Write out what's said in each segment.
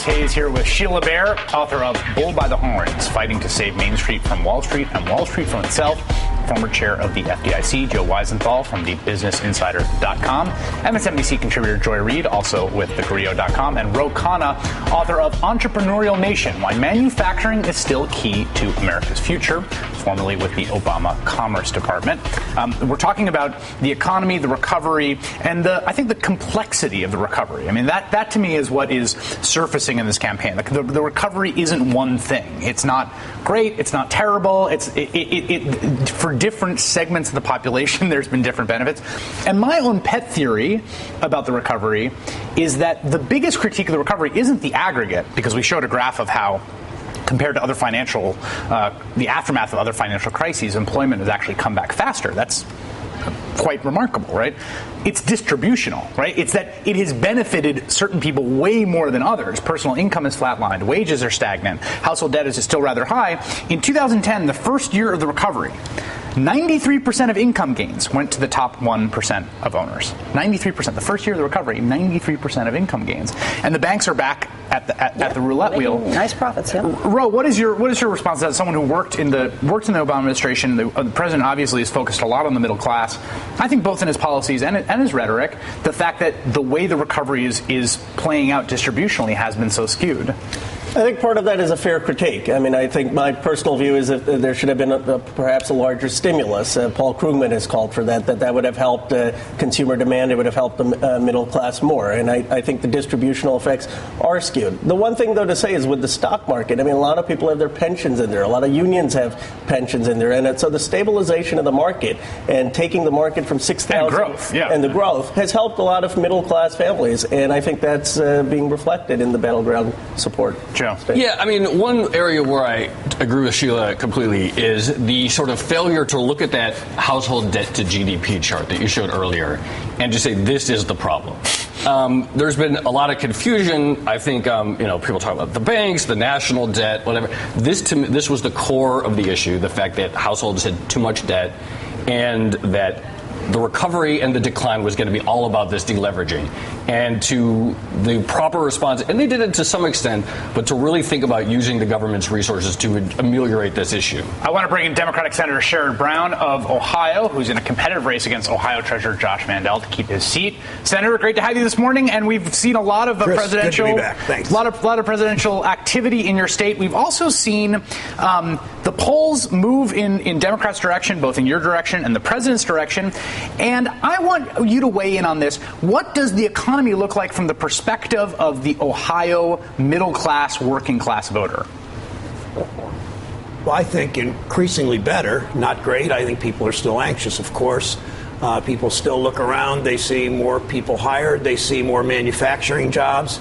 Chris Hayes here with Sheila Bair, author of Bull by the Horns, Fighting to Save Main Street from Wall Street and Wall Street from Itself, former chair of the FDIC, Joe Weisenthal from thebusinessinsider.com, MSNBC contributor Joy Reid, also with thegrio.com, and Ro Khanna, author of Entrepreneurial Nation, Why Manufacturing is Still Key to America's Future, formerly with the Obama Commerce Department. We're talking about the economy, the recovery, and I think the complexity of the recovery. I mean, that to me is what is surfacing in this campaign. The recovery isn't one thing. It's not great. It's not terrible. For different segments of the population, there's been different benefits. And my own pet theory about the recovery is that the biggest critique of the recovery isn't the aggregate, because we showed a graph of how, compared to other the aftermath of other financial crises, employment has actually come back faster. That's quite remarkable, right? It's distributional, right? It's that it has benefited certain people way more than others. Personal income is flatlined, wages are stagnant, household debt is still rather high. In 2010, the first year of the recovery, 93% of income gains went to the top 1% of owners. 93%. The first year of the recovery, 93% of income gains. And the banks are back at the roulette wheel. Nice profits, yeah. Ro, what is your response as someone who worked in the Obama administration? The president obviously is focused a lot on the middle class. I think both in his policies and his rhetoric, the fact that the way the recovery is playing out distributionally has been so skewed. I think part of that is a fair critique. I mean, I think my personal view is that there should have been perhaps a larger stimulus. Paul Krugman has called for that would have helped consumer demand. It would have helped the middle class more. And I think the distributional effects are skewed. The one thing, though, to say is with the stock market, I mean, a lot of people have their pensions in there. A lot of unions have pensions in there. And so the stabilization of the market and taking the market from 6,000 and the growth has helped a lot of middle class families. And I think that's being reflected in the battleground support. Yeah, I mean, one area where I agree with Sheila completely is the sort of failure to look at that household debt to GDP chart that you showed earlier and just say this is the problem. There's been a lot of confusion. I think people talk about the banks, the national debt, whatever. This was the core of the issue: the fact that households had too much debt, and that the recovery and the decline was going to be all about this deleveraging. And to the proper response, and they did it to some extent, but to really think about using the government's resources to ameliorate this issue. I want to bring in Democratic Senator Sherrod Brown of Ohio, who's in a competitive race against Ohio Treasurer Josh Mandel to keep his seat. Senator, great to have you this morning, and we've seen a lot of presidential activity in your state. We've also seen the polls move in Democrats' direction, both in your direction and the president's direction. And I want you to weigh in on this. What does the economy look like from the perspective of the Ohio middle-class, working-class voter? Well, I think increasingly better, not great. I think people are still anxious, of course. People still look around. They see more people hired. They see more manufacturing jobs.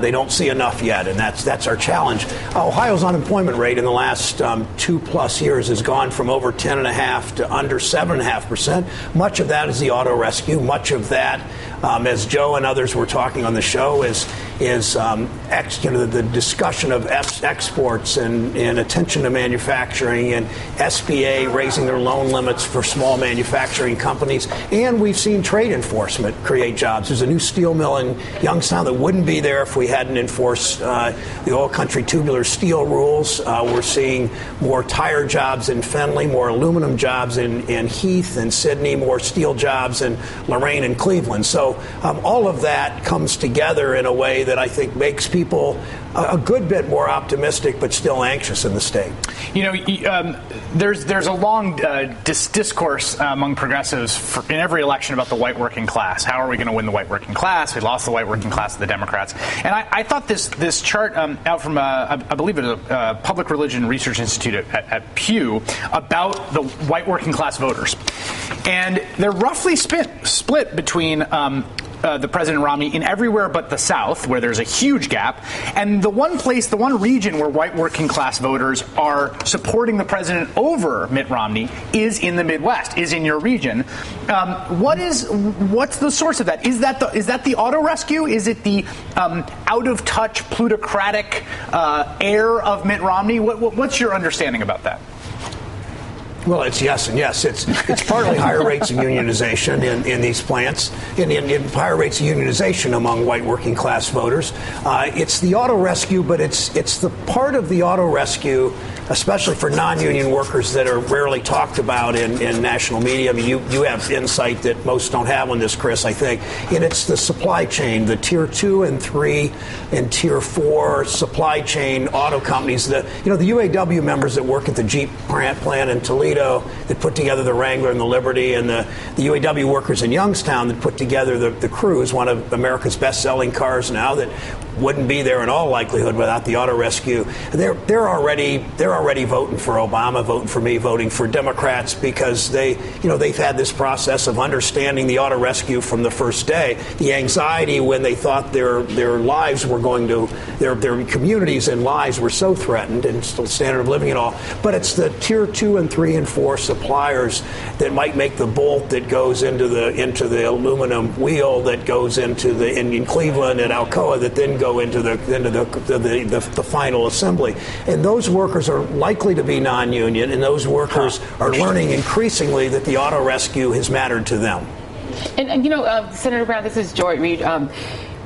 They don't see enough yet, and that's our challenge. Ohio's unemployment rate in the last 2+ years has gone from over 10.5% to under 7.5%. Much of that is the auto rescue. Much of that, as Joe and others were talking on the show, is the discussion of exports and attention to manufacturing, and SBA raising their loan limits for small manufacturing companies. And we've seen trade enforcement create jobs. There's a new steel mill in Youngstown that wouldn't be there if we hadn't enforced the oil country tubular steel rules. We're seeing more tire jobs in Fenley, more aluminum jobs in Heath and Sydney, more steel jobs in Lorain and Cleveland. So all of that comes together in a way that I think makes people a good bit more optimistic, but still anxious in the state. You know, there's a long discourse among progressives in every election about the white working class. How are we going to win the white working class? We lost the white working class to the Democrats. And I thought this chart out from, I believe it is a Public Religion Research Institute at Pew, about the white working class voters. And they're roughly split between the President Romney in everywhere but the South, where there's a huge gap. And the one region where white working class voters are supporting the president over Mitt Romney is in the Midwest, is in your region. What's the source of that? Is that the auto rescue? Is it the out of touch plutocratic air of Mitt Romney? What's your understanding about that? Well, it's yes and yes. It's partly higher rates of unionization in these plants, in higher rates of unionization among white working class voters. It's the auto rescue, but it's the part of the auto rescue, especially for non-union workers, that are rarely talked about in national media. I mean, you have insight that most don't have on this, Chris, I think. And it's the supply chain, the Tier 2 and 3 and Tier 4 supply chain auto companies. The UAW members that work at the Jeep plant in Toledo that put together the Wrangler and the Liberty, and the UAW workers in Youngstown that put together the Cruise, one of America's best-selling cars now, that wouldn't be there in all likelihood without the auto rescue. They're already voting for Obama, voting for me, voting for Democrats, because they've had this process of understanding the auto rescue from the first day. The anxiety when they thought their lives were going to, their communities and lives were so threatened, and standard of living and all. But it's the Tier 2 and 3 and 4 suppliers that might make the bolt that goes into the aluminum wheel that goes into in Cleveland and Alcoa that then go into the final assembly. And those workers are likely to be non-union, and those workers are learning increasingly that the auto rescue has mattered to them. And Senator Brown, this is Joy Reid.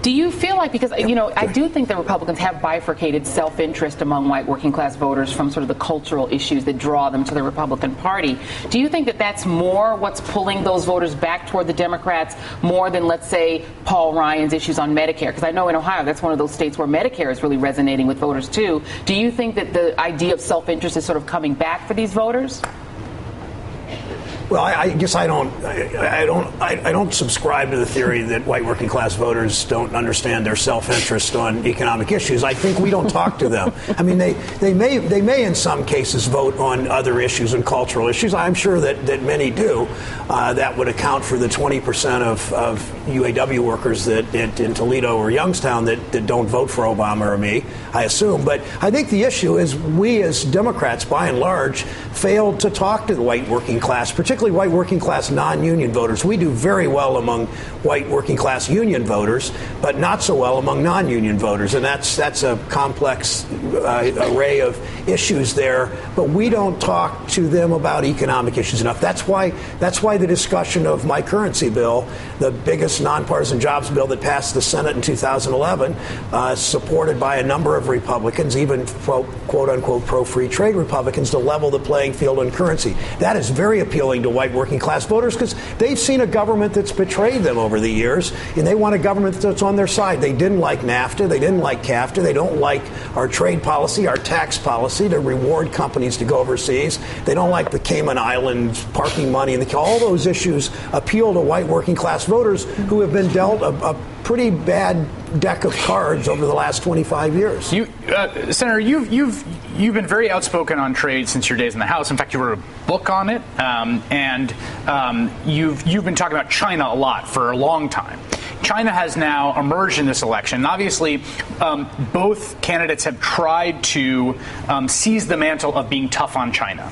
Do you feel like, because, I do think that Republicans have bifurcated self-interest among white working class voters from sort of the cultural issues that draw them to the Republican Party. Do you think that that's more what's pulling those voters back toward the Democrats more than, let's say, Paul Ryan's issues on Medicare? Because I know in Ohio, that's one of those states where Medicare is really resonating with voters, too. Do you think that the idea of self-interest is sort of coming back for these voters? Well, I guess I don't subscribe to the theory that white working class voters don't understand their self-interest on economic issues. I think we don't talk to them. I mean, they may in some cases vote on other issues and cultural issues. I'm sure that many do. That would account for the 20% of UAW workers that in Toledo or Youngstown that don't vote for Obama or me, I assume. But I think the issue is we as Democrats, by and large, failed to talk to the white working class, particularly white working class non-union voters. We do very well among white working class union voters, but not so well among non-union voters. And that's a complex array of issues there. But we don't talk to them about economic issues enough. That's why the discussion of my currency bill, the biggest nonpartisan jobs bill that passed the Senate in 2011, supported by a number of Republicans, even quote unquote pro-free trade Republicans, to level the playing field on currency. That is very appealing to white working class voters because they've seen a government that's betrayed them over the years, and they want a government that's on their side. They didn't like NAFTA. They didn't like CAFTA. They don't like our trade policy, our tax policy to reward companies to go overseas. They don't like the Cayman Islands parking money. And all those issues appeal to white working class voters who have been dealt a pretty bad deck of cards over the last 25 years. Senator, you've been very outspoken on trade since your days in the House. In fact, you wrote a book on it, and you've been talking about China a lot for a long time. China has now emerged in this election. And obviously, both candidates have tried to seize the mantle of being tough on China.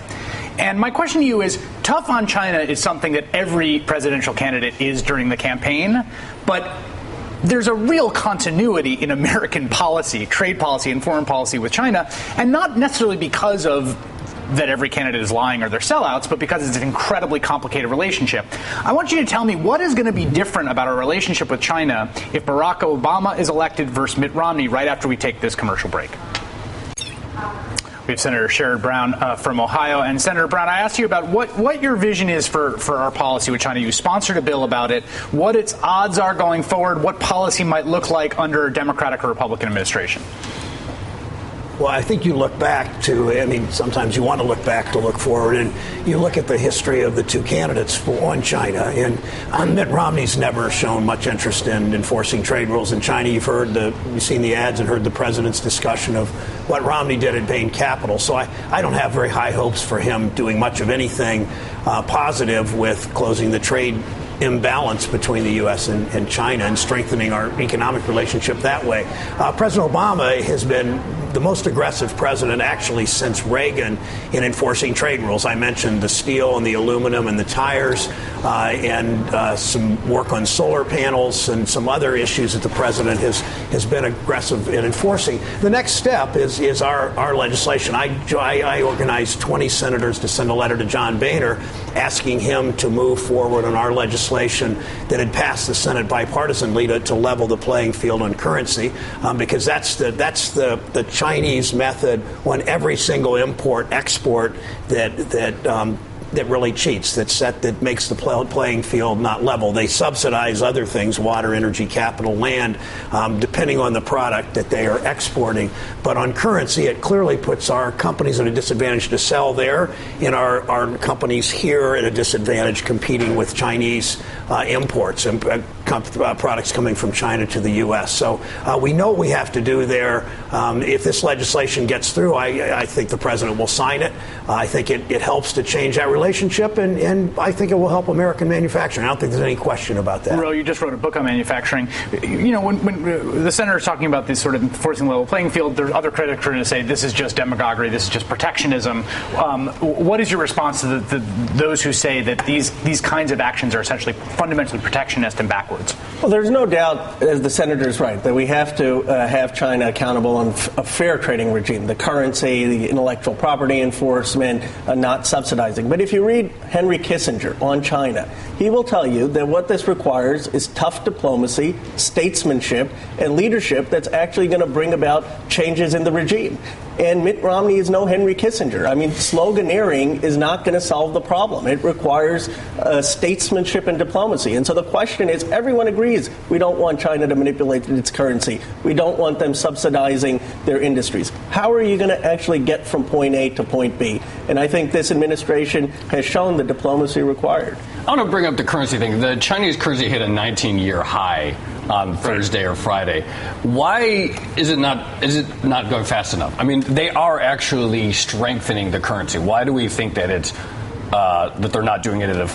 And my question to you is, tough on China is something that every presidential candidate is during the campaign, but there's a real continuity in American policy, trade policy and foreign policy with China, and not necessarily because of that every candidate is lying or they're sellouts, but because it's an incredibly complicated relationship. I want you to tell me what is going to be different about our relationship with China if Barack Obama is elected versus Mitt Romney right after we take this commercial break. We have Senator Sherrod Brown from Ohio. And Senator Brown, I asked you about what your vision is for our policy with China. You sponsored a bill about it, what its odds are going forward, what policy might look like under a Democratic or Republican administration. Well, I think you look back to, sometimes you want to look back to look forward, and you look at the history of the two candidates on China. And Mitt Romney's never shown much interest in enforcing trade rules in China. You've seen the ads and heard the president's discussion of what Romney did at Bain Capital. So I don't have very high hopes for him doing much of anything positive with closing the trade imbalance between the U.S. and China and strengthening our economic relationship that way. President Obama has been the most aggressive president actually since Reagan in enforcing trade rules. I mentioned the steel and the aluminum and the tires and some work on solar panels and some other issues that the president has been aggressive in enforcing. The next step is our legislation. I organized 20 senators to send a letter to John Boehner asking him to move forward on our legislation that had passed the Senate bipartisanly to level the playing field on currency, because that's the Chinese method on every single export that really cheats, that makes the playing field not level. They subsidize other things, water, energy, capital, land, depending on the product that they are exporting. But on currency, it clearly puts our companies at a disadvantage to sell there, and our companies here at a disadvantage competing with Chinese imports and products coming from China to the U.S. So we know what we have to do there. If this legislation gets through, I think the president will sign it. I think it helps to change that relationship, and I think it will help American manufacturing. I don't think there's any question about that. Ro, you just wrote a book on manufacturing. You know, when the senator is talking about this sort of enforcing level playing field, there's other critics are going to say this is just demagoguery, this is just protectionism. What is your response to those who say that these kinds of actions are essentially fundamentally protectionist and backwards? Well, there's no doubt, as the senator is right, that we have to have China accountable on a fair trading regime, the currency, the intellectual property enforcement, not subsidizing. But if you read Henry Kissinger on China, he will tell you that what this requires is tough diplomacy, statesmanship, and leadership that's actually going to bring about changes in the regime. And Mitt Romney is no Henry Kissinger. I mean, sloganeering is not going to solve the problem. It requires statesmanship and diplomacy. And so the question is, everyone agrees we don't want China to manipulate its currency. We don't want them subsidizing their industries. How are you going to actually get from point A to point B? And I think this administration has shown the diplomacy required. I want to bring up the currency thing. The Chinese currency hit a 19-year high on Thursday or Friday. Why is it not going fast enough? I mean, they are actually strengthening the currency. Why do we think that it's that they're not doing it at a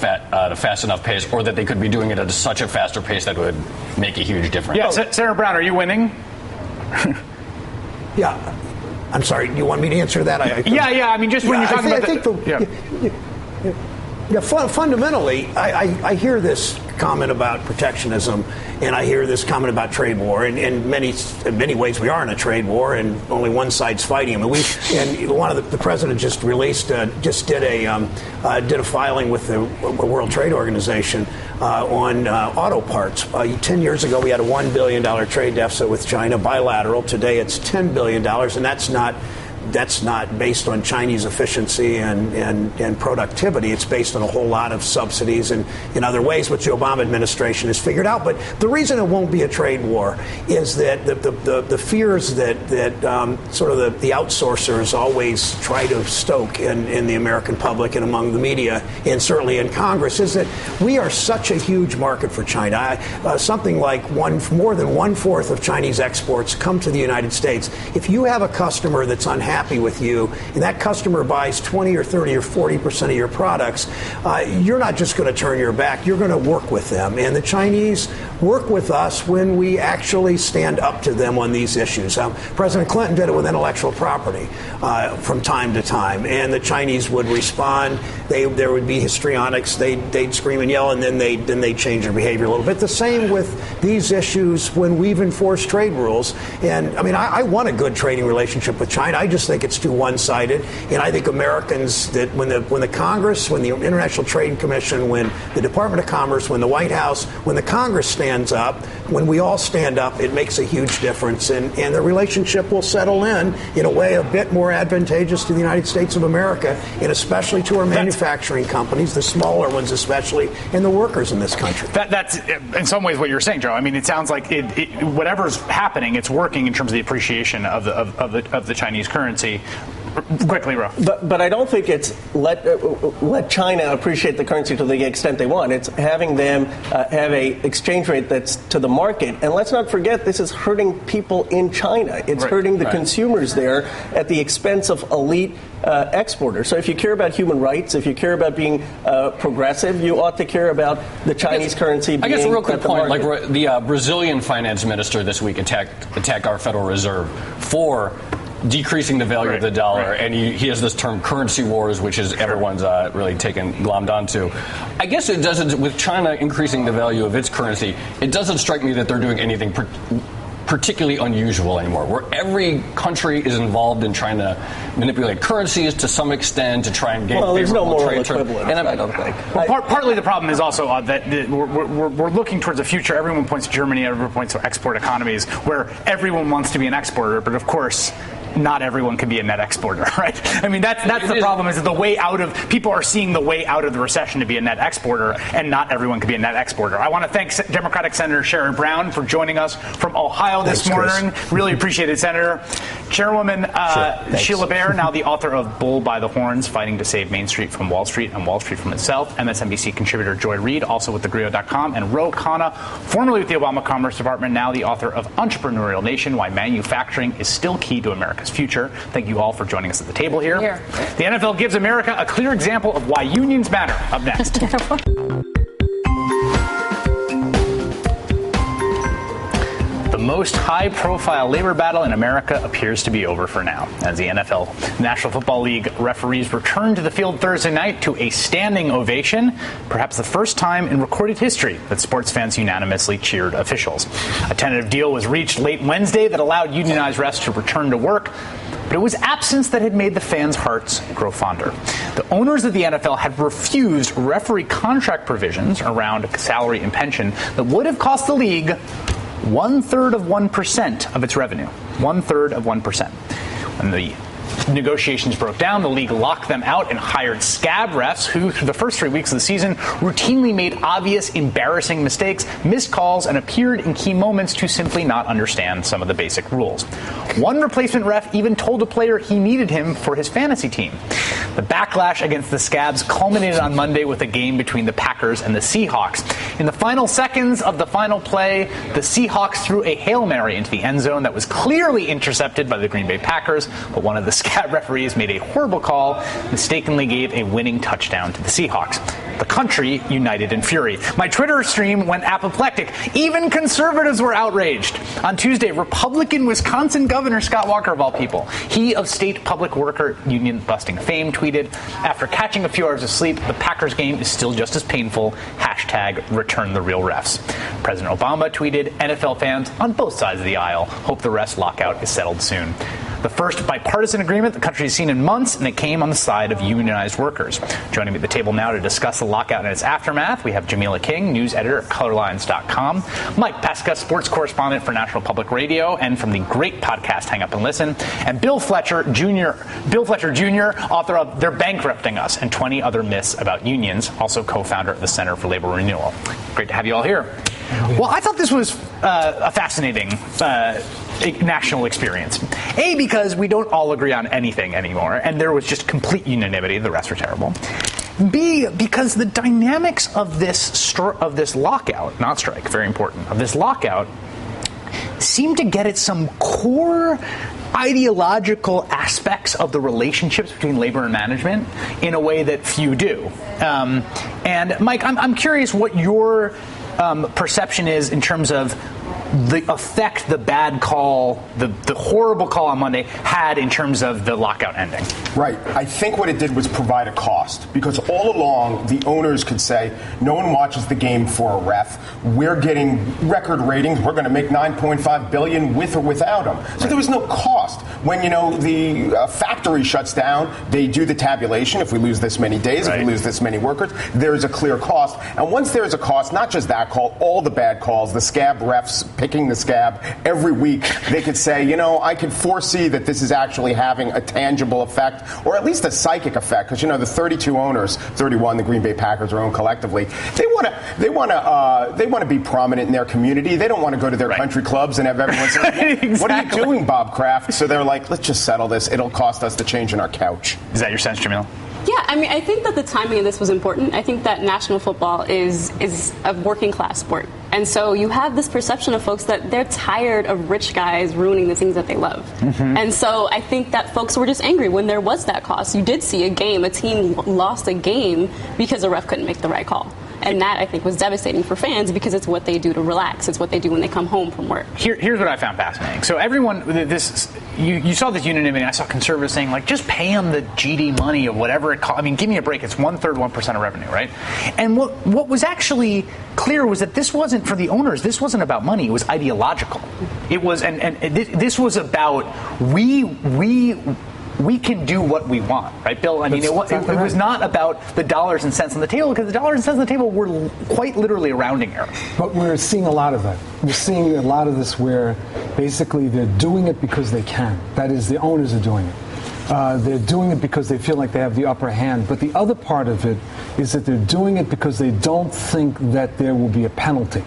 fast enough pace, or that they could be doing it at such a faster pace that would make a huge difference? Yeah, Sarah Brown, are you winning? Yeah. I'm sorry, you want me to answer that? I mean, just when you're talking fundamentally, I hear this comment about protectionism, and I hear this comment about trade war. And in many ways, we are in a trade war, and only one side's fighting. I mean, the president just did a filing with the World Trade Organization on auto parts. 10 years ago, we had a $1 billion trade deficit with China, bilateral. Today, it's $10 billion, and that's not based on Chinese efficiency and productivity. It's based on a whole lot of subsidies and in other ways, which the Obama administration has figured out. But the reason it won't be a trade war is that the fears that sort of the outsourcers always try to stoke in the American public and among the media, and certainly in Congress, is that we are such a huge market for China. Something like more than 1/4 of Chinese exports come to the United States. If you have a customer that's unhappy with you, and that customer buys 20 or 30 or 40% of your products, you're not just going to turn your back. You're going to work with them. And the Chinese work with us when we actually stand up to them on these issues. President Clinton did it with intellectual property from time to time, and the Chinese would respond. There would be histrionics. They'd scream and yell, and then they'd change their behavior a little bit. The same with these issues when we've enforced trade rules. And I mean, I want a good trading relationship with China. I just think it's too one-sided, and I think Americans, that when the Congress, when the International Trade Commission, when the Department of Commerce, when the White House, when the Congress stands up, when we all stand up, it makes a huge difference, and the relationship will settle in a way a bit more advantageous to the United States of America, and especially to our manufacturing companies, the smaller ones especially, and the workers in this country. That's in some ways what you're saying, Joe. I mean, it sounds like whatever's happening, it's working in terms of the appreciation of the Chinese currency. Quickly, Ro. But I don't think it's let China appreciate the currency to the extent they want. It's having them have a exchange rate that's to the market. And let's not forget, this is hurting people in China. It's hurting the consumers there at the expense of elite exporters. So if you care about human rights, if you care about being progressive, you ought to care about the Chinese currency being I guess a real quick point, market. like the Brazilian finance minister this week attacked our Federal Reserve for decreasing the value of the dollar, and he has this term currency wars, which is everyone's really glommed onto. I guess it doesn't, with China increasing the value of its currency, it doesn't strike me that they're doing anything particularly unusual anymore, where every country is involved in trying to manipulate currencies to some extent to try and gain there's no favorable moral trade terms. equivalence, And I don't think. Well, partly the problem is also that we're looking towards the future. Everyone points to Germany, everyone points to export economies, where everyone wants to be an exporter, but of course, not everyone can be a net exporter, right? I mean, that's the problem, is that the way out of, people are seeing the way out of the recession to be a net exporter, and not everyone can be a net exporter. I want to thank Democratic Senator Sherrod Brown for joining us from Ohio this morning. Chris. Really appreciate it, Senator. Chairwoman Sheila Bair, now the author of Bull by the Horns, Fighting to Save Main Street from Wall Street and Wall Street from Itself. MSNBC contributor Joy Reid, also with thegrio.com. And Ro Khanna, formerly with the Obama Commerce Department, now the author of Entrepreneurial Nation, Why Manufacturing is Still Key to America's Future. Thank you all for joining us at the table here. The NFL gives America a clear example of why unions matter. Up next. The most high-profile labor battle in America appears to be over for now, as the NFL National Football League referees return to the field Thursday night to a standing ovation, perhaps the first time in recorded history that sports fans unanimously cheered officials. A tentative deal was reached late Wednesday that allowed unionized refs to return to work, but it was absence that had made the fans' hearts grow fonder. The owners of the NFL had refused referee contract provisions around salary and pension that would have cost the league 1/3 of 1% of its revenue. 1/3 of 1%. When the negotiations broke down, the league locked them out and hired scab refs who, through the first 3 weeks of the season, routinely made obvious, embarrassing mistakes, missed calls, and appeared in key moments to simply not understand some of the basic rules. One replacement ref even told a player he needed him for his fantasy team. The backlash against the scabs culminated on Monday with a game between the Packers and the Seahawks. In the final seconds of the final play, the Seahawks threw a Hail Mary into the end zone that was clearly intercepted by the Green Bay Packers, but one of the scab referees made a horrible call, mistakenly gave a winning touchdown to the Seahawks. The country united in fury. My Twitter stream went apoplectic. Even conservatives were outraged. On Tuesday, Republican Wisconsin Governor Scott Walker, of all people, he of state public worker union busting fame, tweeted, "After catching a few hours of sleep, the Packers game is still just as painful. Hashtag return the real refs." President Obama tweeted, "NFL fans on both sides of the aisle hope the refs lockout is settled soon." The first bipartisan agreement the country has seen in months, and it came on the side of unionized workers. Joining me at the table now to discuss the lockout and its aftermath, we have Jamila King, news editor at colorlines.com, Mike Pesca, sports correspondent for National Public Radio and from the great podcast Hang Up and Listen, and Bill Fletcher Jr., author of They're Bankrupting Us and 20 Other Myths About Unions, also co-founder of the Center for Labor Renewal. Great to have you all here. Well, I thought this was a fascinating national experience. A, because we don't all agree on anything anymore, and there was just complete unanimity. The rest were terrible. B, because the dynamics of this lockout, not strike, very important, of this lockout, seem to get at some core ideological aspects of the relationships between labor and management in a way that few do. And Mike, I'm curious what your perception is in terms of the effect the bad call, the horrible call on Monday had in terms of the lockout ending. Right. I think what it did was provide a cost, because all along the owners could say, no one watches the game for a ref. We're getting record ratings. We're going to make $9.5 billion with or without them. So there was no cost. When, the factory shuts down, they do the tabulation. If we lose this many days, if we lose this many workers, there's a clear cost. And once there's a cost, not just that call, all the bad calls, the scab refs kicking the scab every week, they could say, you know, I could foresee that this is actually having a tangible effect, or at least a psychic effect, because, you know, the 32 owners, 31 the Green Bay Packers are owned collectively, they want to be prominent in their community. They don't want to go to their country clubs and have everyone say, Exactly. what are you doing, Bob Kraft? So they're like, let's just settle this. It'll cost us the change in our couch. Is that your sense, Jamila? Yeah, I mean, I think that the timing of this was important. I think that national football is a working class sport. And so you have this perception of folks that they're tired of rich guys ruining the things that they love. Mm-hmm. And so I think that folks were just angry when there was that cost. You did see a team lost a game because a ref couldn't make the right call. And that, I think, was devastating for fans because it's what they do to relax. It's what they do when they come home from work. Here's what I found fascinating. So everyone, you saw this unanimity. I saw conservatives saying, like, just pay them the GD money of whatever it costs. I mean, give me a break. It's 1% of revenue, right? And what was actually clear was that this wasn't for the owners. This wasn't about money. It was ideological. It was, and this was about we can do what we want, right, Bill? I mean, it was not about the dollars and cents on the table, because the dollars and cents on the table were quite literally a rounding error. But we're seeing a lot of that. We're seeing a lot of this where basically they're doing it because they can. That is, the owners are doing it. They're doing it because they feel like they have the upper hand. But the other part of it is that they're doing it because they don't think that there will be a penalty,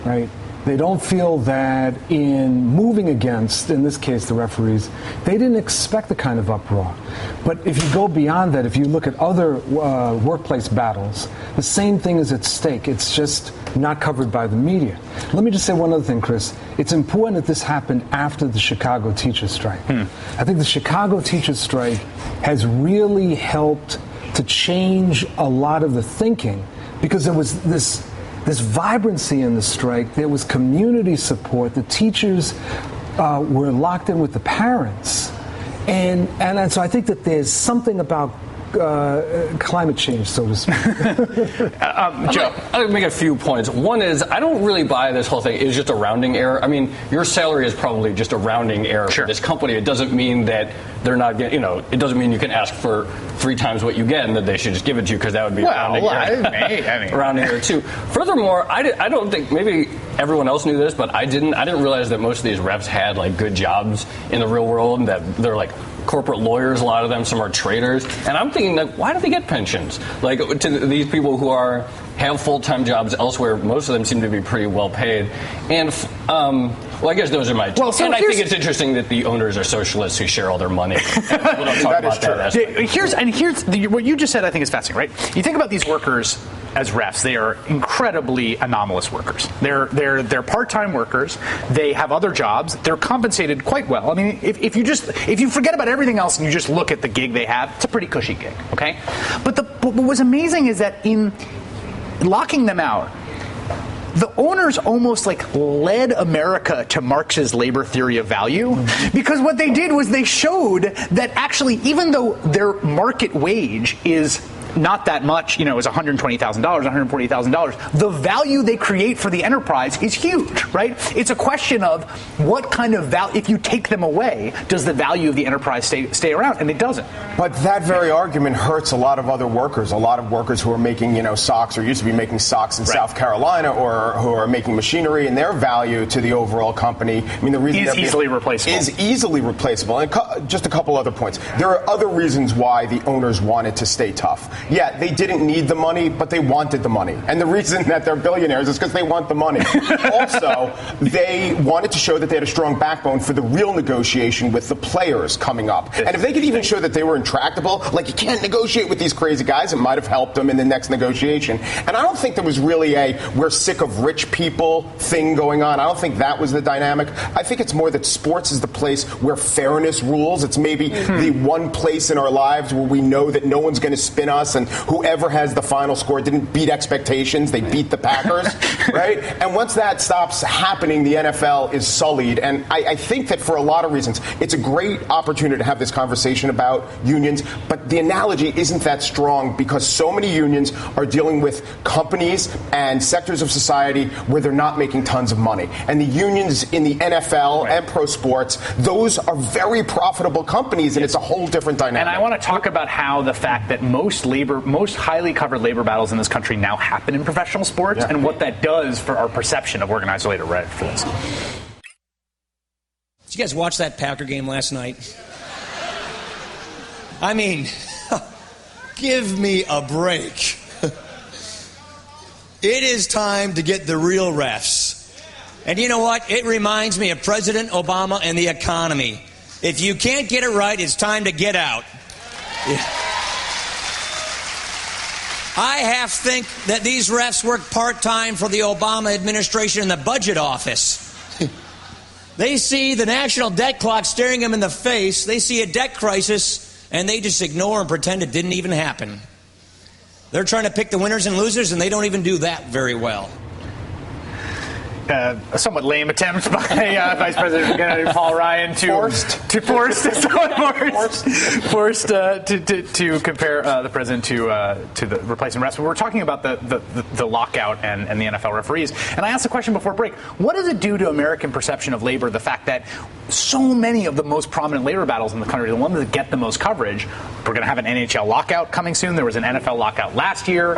right? They don't feel that in moving against, in this case, the referees, they didn't expect the kind of uproar. But if you go beyond that, if you look at other workplace battles, the same thing is at stake. It's just not covered by the media. Let me just say one other thing, Chris. It's important that this happened after the Chicago teachers strike. I think the Chicago teachers strike has really helped to change a lot of the thinking, because there was this vibrancy in the strike. There was community support. The teachers were locked in with the parents. And so I think that there's something about climate change, so to speak. Joe, I'll make a few points. One is, I don't really buy this whole thing. It's just a rounding error. I mean, your salary is probably just a rounding error for this company. It doesn't mean that they're not getting, it doesn't mean you can ask for 3 times what you get and that they should just give it to you, because that would be a rounding error. Rounding error too. Furthermore, I don't think, maybe everyone else knew this, but I didn't realize that most of these refs had like good jobs in the real world, and that they're like corporate lawyers, a lot of them, some are traders. And I'm thinking, like, why do they get pensions? Like, to these people who have full-time jobs elsewhere, most of them seem to be pretty well paid. And, I guess those are my two. And I think it's interesting that the owners are socialists who share all their money. People don't talk about that. Here's what you just said, I think is fascinating, right? You think about these workers as refs. They are incredibly anomalous workers. They're part-time workers. They have other jobs. They're compensated quite well. I mean, if you forget about everything else and you just look at the gig they have, it's a pretty cushy gig, okay? But what was amazing is that in locking them out, the owners almost like led America to Marx's labor theory of value, because what they did was they showed that actually, even though their market wage is not that much, is $120,000, $140,000. The value they create for the enterprise is huge, right? It's a question of what kind of value, if you take them away, does the value of the enterprise stay around? And it doesn't. But that very argument hurts a lot of other workers, who are making, socks, or used to be making socks in South Carolina, or who are making machinery, and their value to the overall company, I mean, the reason is easily replaceable. And just a couple other points. There are other reasons why the owners wanted to stay tough. Yeah, they didn't need the money, but they wanted the money. And the reason that they're billionaires is because they want the money. Also, they wanted to show that they had a strong backbone for the real negotiation with the players coming up. And if they could even show that they were intractable, like, you can't negotiate with these crazy guys, it might have helped them in the next negotiation. And I don't think there was really a we're sick of rich people thing going on. I don't think that was the dynamic. I think it's more that sports is the place where fairness rules. It's maybe the one place in our lives where we know that no one's going to spin us, and whoever has the final score didn't beat expectations. They beat the Packers, right? And once that stops happening, the NFL is sullied. And I think that for a lot of reasons, it's a great opportunity to have this conversation about unions. But the analogy isn't that strong, because so many unions are dealing with companies and sectors of society where they're not making tons of money. And the unions in the NFL and pro sports, those are very profitable companies, and it's a whole different dynamic. And I want to talk about how the fact that most most highly covered labor battles in this country now happen in professional sports, and what that does for our perception of organized labor. Right for this. Did you guys watch that Packer game last night? I mean, give me a break. It is time to get the real refs. And you know what? It reminds me of President Obama and the economy. If you can't get it right, it's time to get out. Yeah. I half think that these refs work part-time for the Obama administration in the budget office. They see the national debt clock staring them in the face. They see a debt crisis, and they just ignore and pretend it didn't even happen. They're trying to pick the winners and losers, and they don't even do that very well. A somewhat lame attempt by Vice President Paul Ryan to compare the president to the replacement refs. But we're talking about the lockout and the NFL referees. And I asked the question before break: what does it do to American perception of labor? The fact that so many of the most prominent labor battles in the country, the ones that get the most coverage, we're going to have an NHL lockout coming soon. There was an NFL lockout last year.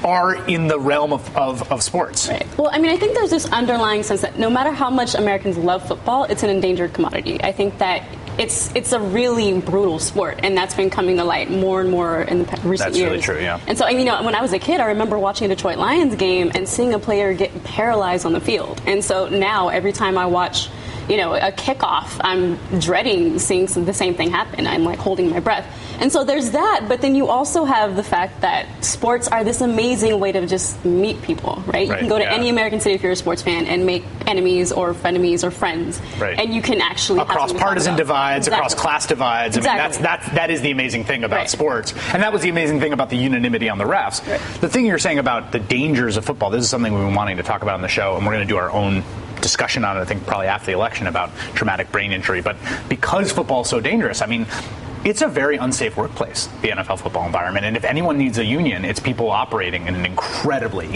Are in the realm of sports. Right. Well, I mean, I think there's this underlying sense that no matter how much Americans love football, it's an endangered commodity. I think that it's a really brutal sport, and that's been coming to light more and more in the recent years. That's really true, yeah. And so, when I was a kid, I remember watching a Detroit Lions game and seeing a player get paralyzed on the field. And so now, every time I watch a kickoff, I'm dreading seeing the same thing happen. I'm like holding my breath. And so there's that, but then you also have the fact that sports are this amazing way to just meet people, right? You can go to any American city if you're a sports fan and make enemies or frenemies or friends. Right. And you can actually across partisan divides, across class divides. Exactly. I mean, that is the amazing thing about sports. And that was the amazing thing about the unanimity on the refs. Right. The thing you're saying about the dangers of football, this is something we've been wanting to talk about on the show, and we're going to do our own discussion on it, I think, probably after the election about traumatic brain injury. But because football is so dangerous, I mean, it's a very unsafe workplace, the NFL football environment. And if anyone needs a union, it's people operating in an incredibly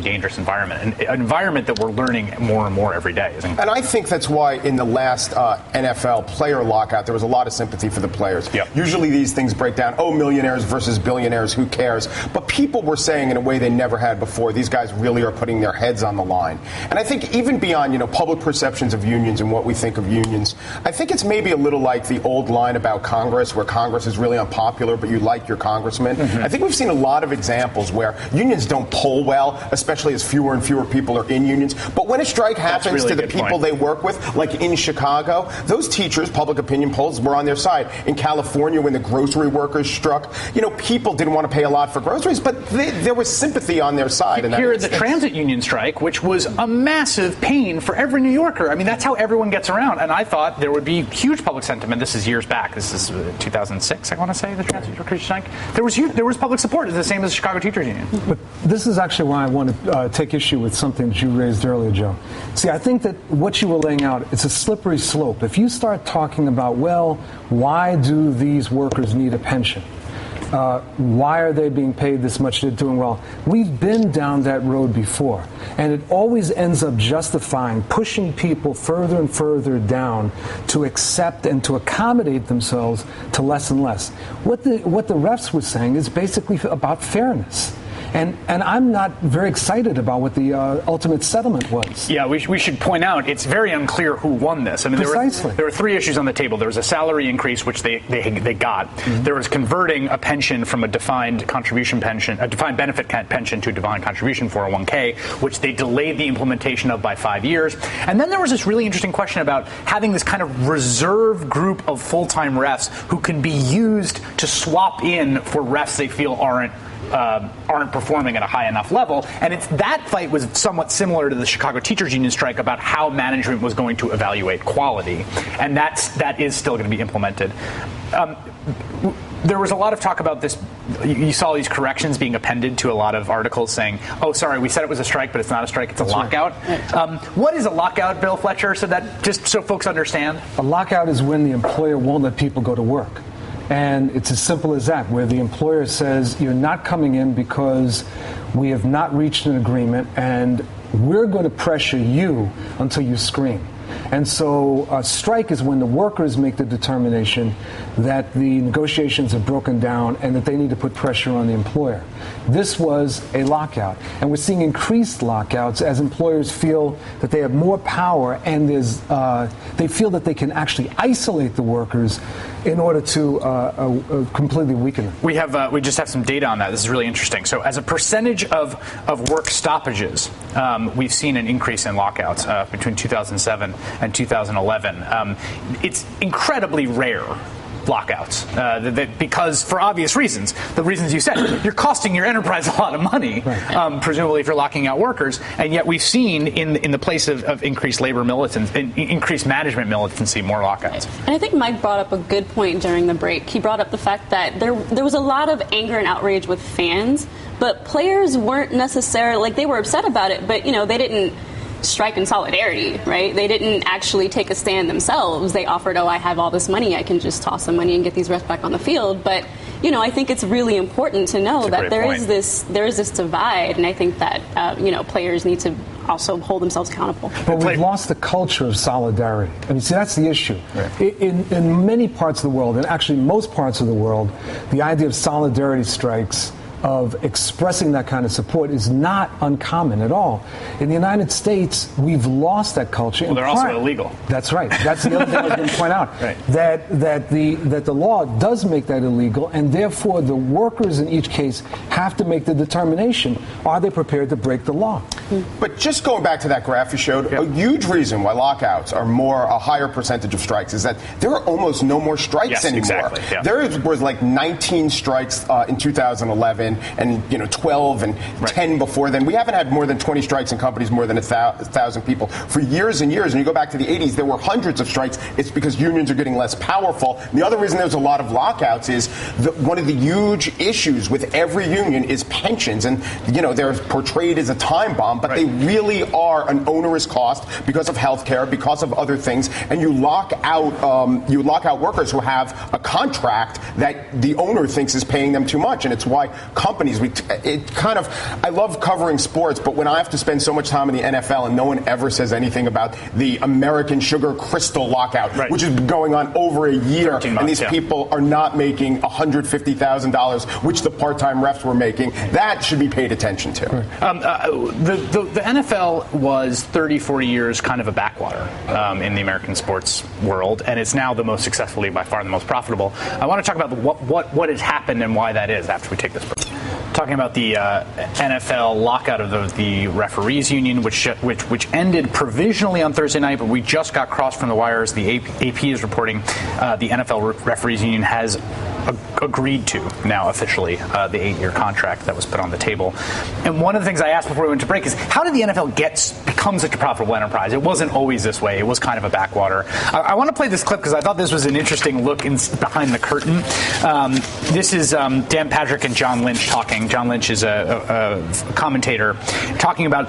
dangerous environment, an environment that we're learning more and more every day. And I think that's why in the last NFL player lockout, there was a lot of sympathy for the players. Yep. Usually these things break down, millionaires versus billionaires, who cares? But people were saying in a way they never had before, these guys really are putting their heads on the line. And I think even beyond, public perceptions of unions and what we think of unions, I think it's maybe a little like the old line about Congress, where Congress is really unpopular, but you like your congressman. Mm-hmm. I think we've seen a lot of examples where unions don't poll well, especially as fewer and fewer people are in unions. But when a strike happens really to the people they work with, like in Chicago, those teachers, public opinion polls were on their side. In California, when the grocery workers struck, people didn't want to pay a lot for groceries, but there was sympathy on their side. Here, the transit union strike, which was a massive pain for every New Yorker. I mean, that's how everyone gets around. And I thought there would be huge public sentiment. This is years back. This is 2006, I want to say, the transit workers strike. There was public support. It's the same as the Chicago Teachers Union. But this is actually why I want to take issue with something that you raised earlier, Joe. See, I think that what you were laying out, it's a slippery slope. If you start talking about, why do these workers need a pension? Why are they being paid this much? They're doing well. We've been down that road before, and it always ends up justifying pushing people further and further down to accept and to accommodate themselves to less and less. What the refs were saying is basically about fairness. And I'm not very excited about what the ultimate settlement was. Yeah, we should point out it's very unclear who won this. I mean, there were three issues on the table. There was a salary increase, which they got. Mm-hmm. There was converting a pension from a defined contribution pension, a defined benefit pension to a defined contribution 401k, which they delayed the implementation of by 5 years. And then there was this really interesting question about having this kind of reserve group of full-time refs who can be used to swap in for refs they feel aren't performing at a high enough level. And that fight was somewhat similar to the Chicago Teachers Union strike about how management was going to evaluate quality. And that is still going to be implemented. There was a lot of talk about this. You saw these corrections being appended to a lot of articles saying, sorry, we said it was a strike, but it's not a strike, it's a lockout. Right. What is a lockout, Bill Fletcher, just so folks understand? A lockout is when the employer won't let people go to work. And it's as simple as that, where the employer says, you're not coming in because we have not reached an agreement, and we're going to pressure you until you scream. And so a strike is when the workers make the determination that the negotiations have broken down and that they need to put pressure on the employer. This was a lockout. And we're seeing increased lockouts as employers feel that they have more power and they feel that they can actually isolate the workers in order to completely weaken them. We just have some data on that. This is really interesting. So as a percentage of work stoppages, we've seen an increase in lockouts between 2007 and 2011. It's incredibly rare lockouts because for obvious reasons, the reasons you said, you're costing your enterprise a lot of money, presumably if you're locking out workers, and yet we've seen in the place of increased labor militancy, increased management militancy, more lockouts. And I think Mike brought up a good point during the break. He brought up the fact that there was a lot of anger and outrage with fans, but players weren't necessarily, they were upset about it, but they didn't strike in solidarity, right? They didn't actually take a stand themselves. They offered, I have all this money, I can just toss some money and get these refs back on the field. But I think it's really important to know that there is this divide, and I think that players need to also hold themselves accountable. But we've lost the culture of solidarity. I mean, see, that's the issue. Right. In many parts of the world, and actually most parts of the world, the idea of solidarity strikes, of expressing that kind of support, is not uncommon at all. In the United States, we've lost that culture. Well, they're also illegal. That's right. That's the other thing I was going to point out. Right. That the law does make that illegal, and therefore the workers in each case have to make the determination: are they prepared to break the law? But just going back to that graph you showed, a huge reason why lockouts are a higher percentage of strikes is that there are almost no more strikes anymore. Exactly. Yeah. There was 19 strikes in 2011. And 12 and 10 before then. We haven't had more than 20 strikes in companies more than 1,000 people for years and years. And you go back to the 80s, there were hundreds of strikes. It's because unions are getting less powerful. And the other reason there's a lot of lockouts is one of the huge issues with every union is pensions. And they're portrayed as a time bomb, but they really are an onerous cost because of health care, because of other things. And you lock out workers who have a contract that the owner thinks is paying them too much. And it's why companies, I love covering sports, but when I have to spend so much time in the NFL and no one ever says anything about the American Sugar Crystal lockout, which is going on over a year, and these people are not making $150,000, which the part-time refs were making, that should be paid attention to. The NFL was 30, 40 years kind of a backwater in the American sports world, and it's now the most successful league, by far the most profitable. I want to talk about what has happened and why that is after we take this break. Talking about the NFL lockout of the referees union, which ended provisionally on Thursday night, but we just got crossed from the wires. The AP is reporting the NFL referees union has agreed to now officially the 8-year contract that was put on the table. And one of the things I asked before we went to break is, how did the NFL become such a profitable enterprise? It wasn't always this way. It was kind of a backwater. I want to play this clip because I thought this was an interesting look behind the curtain. This is Dan Patrick and John Lynch talking. John Lynch is a commentator talking about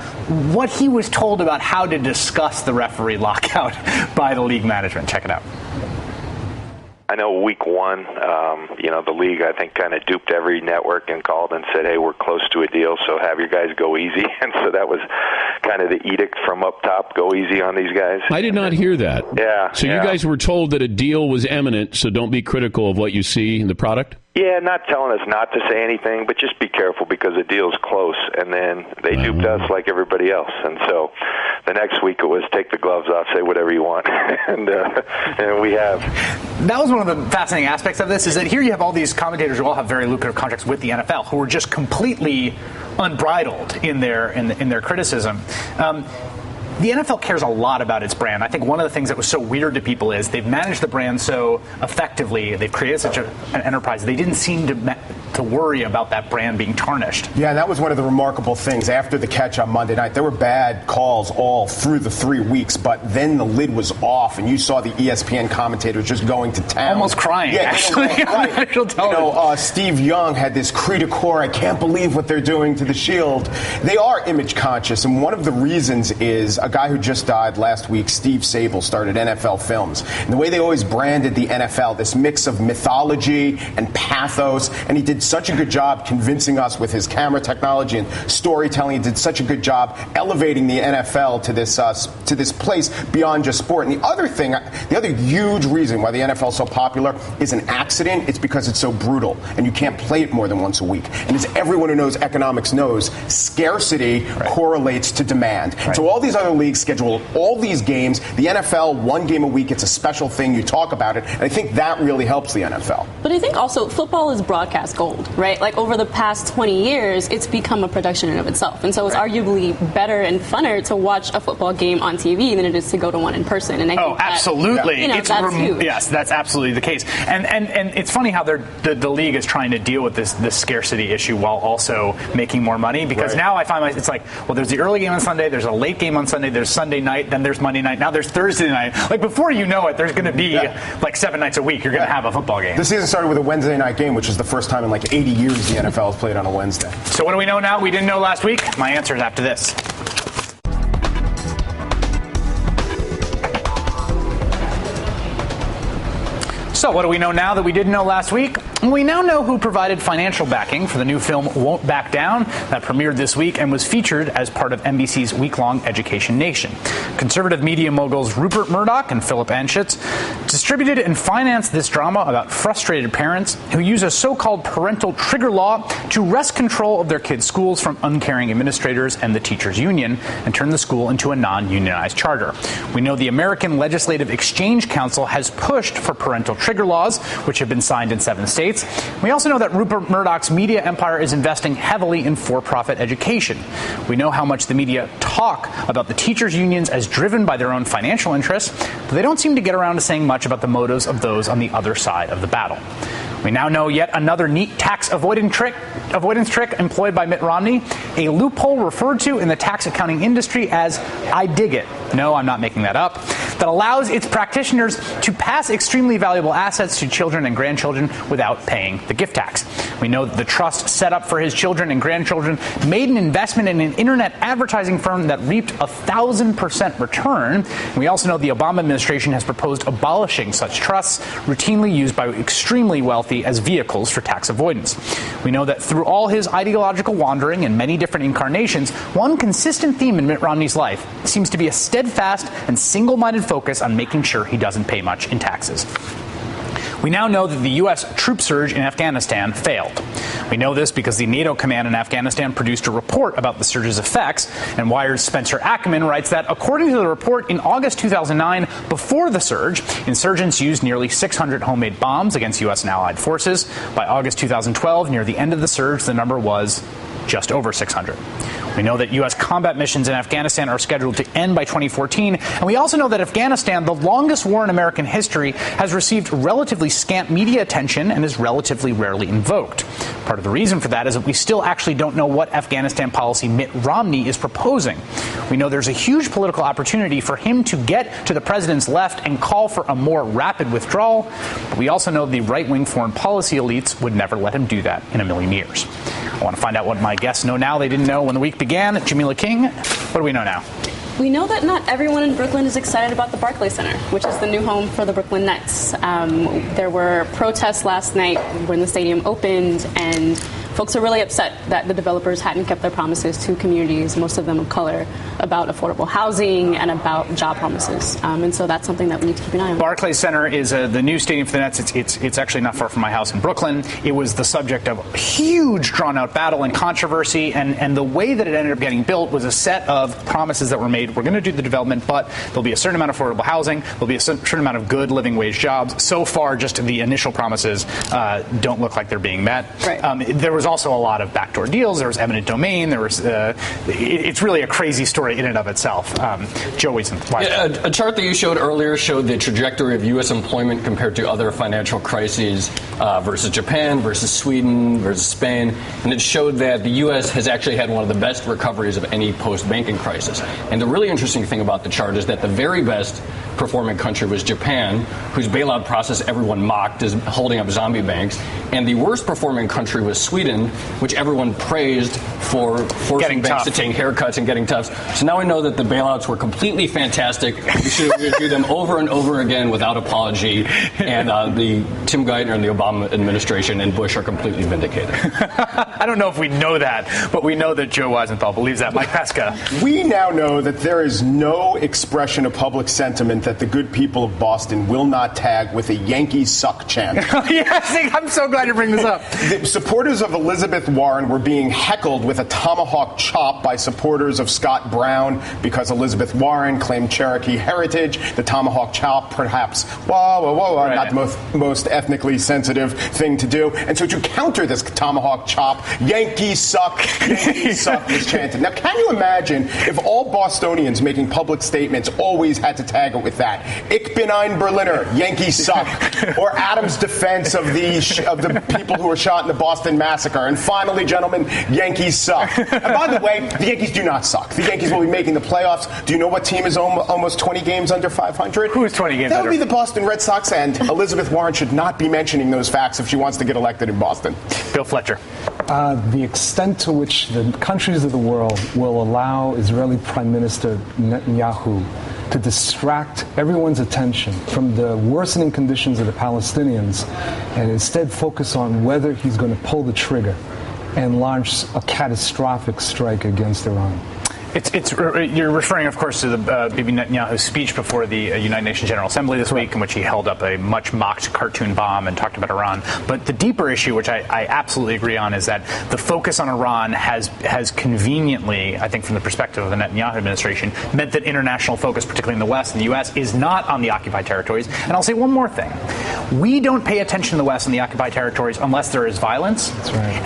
what he was told about how to discuss the referee lockout by the league management. Check it out. I know week one, the league, I think, kind of duped every network and called and said, hey, we're close to a deal, so have your guys go easy. And so that was kind of the edict from up top, go easy on these guys. I did not hear that. Yeah. So you guys were told that a deal was imminent, so don't be critical of what you see in the product? Yeah, not telling us not to say anything, but just be careful because the deal's close. And then they duped us like everybody else. And so the next week it was take the gloves off, say whatever you want. and we have. That was one of the fascinating aspects of this, is that here you have all these commentators who all have very lucrative contracts with the NFL who are just completely unbridled in their criticism. The NFL cares a lot about its brand. I think one of the things that was so weird to people is they've managed the brand so effectively, they've created such an enterprise, they didn't seem to worry about that brand being tarnished. Yeah, and that was one of the remarkable things after the catch on Monday night. There were bad calls all through the 3 weeks, but then the lid was off, and you saw the ESPN commentators just going to town. Almost crying, actually. Right. Steve Young had this cri de coeur, I can't believe what they're doing to the Shield. They are image conscious, and one of the reasons is a guy who just died last week, Steve Sable, started NFL Films. And the way they always branded the NFL, this mix of mythology and pathos, and he did such a good job convincing us with his camera technology and storytelling. He did such a good job elevating the NFL to this place beyond just sport. And the other huge reason why the NFL is so popular is an accident. It's because it's so brutal, and you can't play it more than once a week. And as everyone who knows economics knows, scarcity correlates to demand. Right. So all these other leagues schedule all these games. The NFL, one game a week, it's a special thing. You talk about it, and I think that really helps the NFL. But I think also football is broadcast gold, right? Like over the past 20 years, it's become a production in of itself. And so it's arguably better and funner to watch a football game on TV than it is to go to one in person. And I think absolutely. That's huge. Yes, that's absolutely the case. And it's funny how the league is trying to deal with this scarcity issue while also making more money, because now I find it's like, well, there's the early game on Sunday, there's a late game on Sunday, there's Sunday night, then there's Monday night, now there's Thursday night. Like, before you know it, there's going to be like 7 nights a week you're going to have a football game. The season started with a Wednesday night game, which is the first time in like 80 years the NFL has played on a Wednesday. So what do we know now we didn't know last week? My answer is after this. So what do we know now that we didn't know last week? We now know who provided financial backing for the new film Won't Back Down that premiered this week and was featured as part of NBC's week-long Education Nation. Conservative media moguls Rupert Murdoch and Philip Anschutz distributed and financed this drama about frustrated parents who use a so-called parental trigger law to wrest control of their kids' schools from uncaring administrators and the teachers' union and turn the school into a non-unionized charter. We know the American Legislative Exchange Council has pushed for parental trigger laws, which have been signed in 7 states. We also know that Rupert Murdoch's media empire is investing heavily in for-profit education. We know how much the media talk about the teachers' unions as driven by their own financial interests, but they don't seem to get around to saying much about the motives of those on the other side of the battle. We now know yet another neat tax avoidance trick employed by Mitt Romney, a loophole referred to in the tax accounting industry as I dig it. No, I'm not making that up. That allows its practitioners to pass extremely valuable assets to children and grandchildren without paying the gift tax. We know that the trust set up for his children and grandchildren made an investment in an internet advertising firm that reaped 1,000% return. And we also know the Obama administration has proposed abolishing such trusts, routinely used by extremely wealthy as vehicles for tax avoidance. We know that through all his ideological wandering in many different incarnations, one consistent theme in Mitt Romney's life seems to be a steadfast and single-minded focus on making sure he doesn't pay much in taxes. We now know that the U.S. troop surge in Afghanistan failed. We know this because the NATO command in Afghanistan produced a report about the surge's effects, and Wired's Spencer Ackerman writes that, according to the report, in August 2009, before the surge, insurgents used nearly 600 homemade bombs against U.S. and allied forces. By August 2012, near the end of the surge, the number was just over 600. We know that U.S. combat missions in Afghanistan are scheduled to end by 2014, and we also know that Afghanistan, the longest war in American history, has received relatively scant media attention and is relatively rarely invoked. Part of the reason for that is that we still actually don't know what Afghanistan policy Mitt Romney is proposing. We know there's a huge political opportunity for him to get to the president's left and call for a more rapid withdrawal, but we also know the right-wing foreign policy elites would never let him do that in a million years. I want to find out what my guests know now they didn't know when the week began. Jamila King, what do we know now? We know that not everyone in Brooklyn is excited about the Barclays Center, which is the new home for the Brooklyn Nets. There were protests last night when the stadium opened, and folks are really upset that the developers hadn't kept their promises to communities, most of them of color, about affordable housing and about job promises. And so that's something that we need to keep an eye on. Barclays Center is the new stadium for the Nets. It's actually not far from my house in Brooklyn. It was the subject of a huge drawn-out battle and controversy, and the way that it ended up getting built was a set of promises that were made. We're going to do the development, but there'll be a certain amount of affordable housing. There'll be a certain amount of good living wage jobs. So far, just the initial promises don't look like they're being met. Right. There was also a lot of backdoor deals. There was eminent domain. There was. It's really a crazy story in and of itself. Joe Wiesen. A chart that you showed earlier showed the trajectory of U.S. employment compared to other financial crises versus Japan, versus Sweden, versus Spain, and it showed that the U.S. has actually had one of the best recoveries of any post-banking crisis. And the really interesting thing about the chart is that the very best performing country was Japan, whose bailout process everyone mocked as holding up zombie banks. And the worst performing country was Sweden, which everyone praised for forcing banks to take haircuts and getting tough. So now we know that the bailouts were completely fantastic. We should do them over and over again without apology. And the Tim Geithner and the Obama administration and Bush are completely vindicated. I don't know if we know that, but we know that Joe Weisenthal believes that. Mike Pesca. We now know that there is no expression of public sentiment that the good people of Boston will not tag with a Yankees suck chant. Yes, I'm so glad you bring this up. The supporters of Elizabeth Warren were being heckled with a tomahawk chop by supporters of Scott Brown because Elizabeth Warren claimed Cherokee heritage. The tomahawk chop, perhaps, Right. not the most ethnically sensitive thing to do. And so to counter this tomahawk chop, Yankees suck was chanted. Now, can you imagine if all Bostonians making public statements always had to tag it with that? Ich bin ein Berliner, Yankees suck. Or Adams' defense of the people who were shot in the Boston Massacre. And finally, gentlemen, Yankees suck. And by the way, the Yankees do not suck. The Yankees will be making the playoffs. Do you know what team is almost 20 games under 500? Who is 20 games That under? would be the Boston Red Sox, and Elizabeth Warren should not be mentioning those facts if she wants to get elected in Boston. Bill Fletcher. The extent to which the countries of the world will allow Israeli Prime Minister Netanyahu to distract everyone's attention from the worsening conditions of the Palestinians and instead focus on whether he's going to pull the trigger and launch a catastrophic strike against Iran. You're referring, of course, to the Bibi Netanyahu's speech before the United Nations General Assembly this week, in which he held up a much mocked cartoon bomb and talked about Iran. But the deeper issue, which I absolutely agree on, is that the focus on Iran has conveniently, I think from the perspective of the Netanyahu administration, meant that international focus, particularly in the West and the U.S., is not on the occupied territories. And I'll say one more thing. We don't pay attention to the West and the occupied territories unless there is violence. That's right.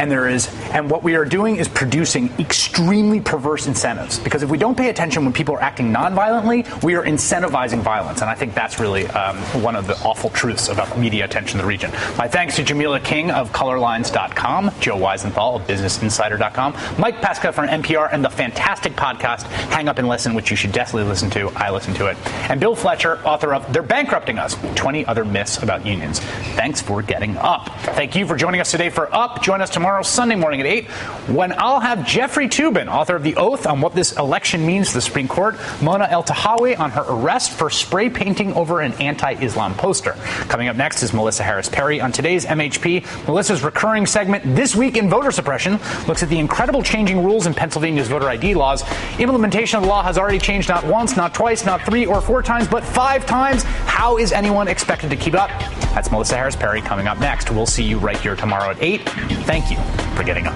And what we are doing is producing extremely perverse incentives. Because if we don't pay attention when people are acting non-violently, we are incentivizing violence. And I think that's really one of the awful truths about media attention in the region. My thanks to Jamila King of colorlines.com, Joe Weisenthal of businessinsider.com, Mike Pesca from NPR, and the fantastic podcast Hang Up and Listen, which you should definitely listen to. I listen to it. And Bill Fletcher, author of They're Bankrupting Us, 20 Other Myths About Unions. Thanks for getting up. Thank you for joining us today for Up. Join us tomorrow, Sunday morning at 8, when I'll have Jeffrey Toobin, author of The Oath, on what this election means to the Supreme Court, Mona El-Tahawy on her arrest for spray painting over an anti-Islam poster. Coming up next is Melissa Harris-Perry on today's MHP. Melissa's recurring segment, This Week in Voter Suppression, looks at the incredible changing rules in Pennsylvania's voter ID laws. Implementation of the law has already changed not once, not twice, not 3 or 4 times, but 5 times. How is anyone expected to keep up? That's Melissa Harris-Perry coming up next. We'll see you right here tomorrow at 8. Thank you for getting up.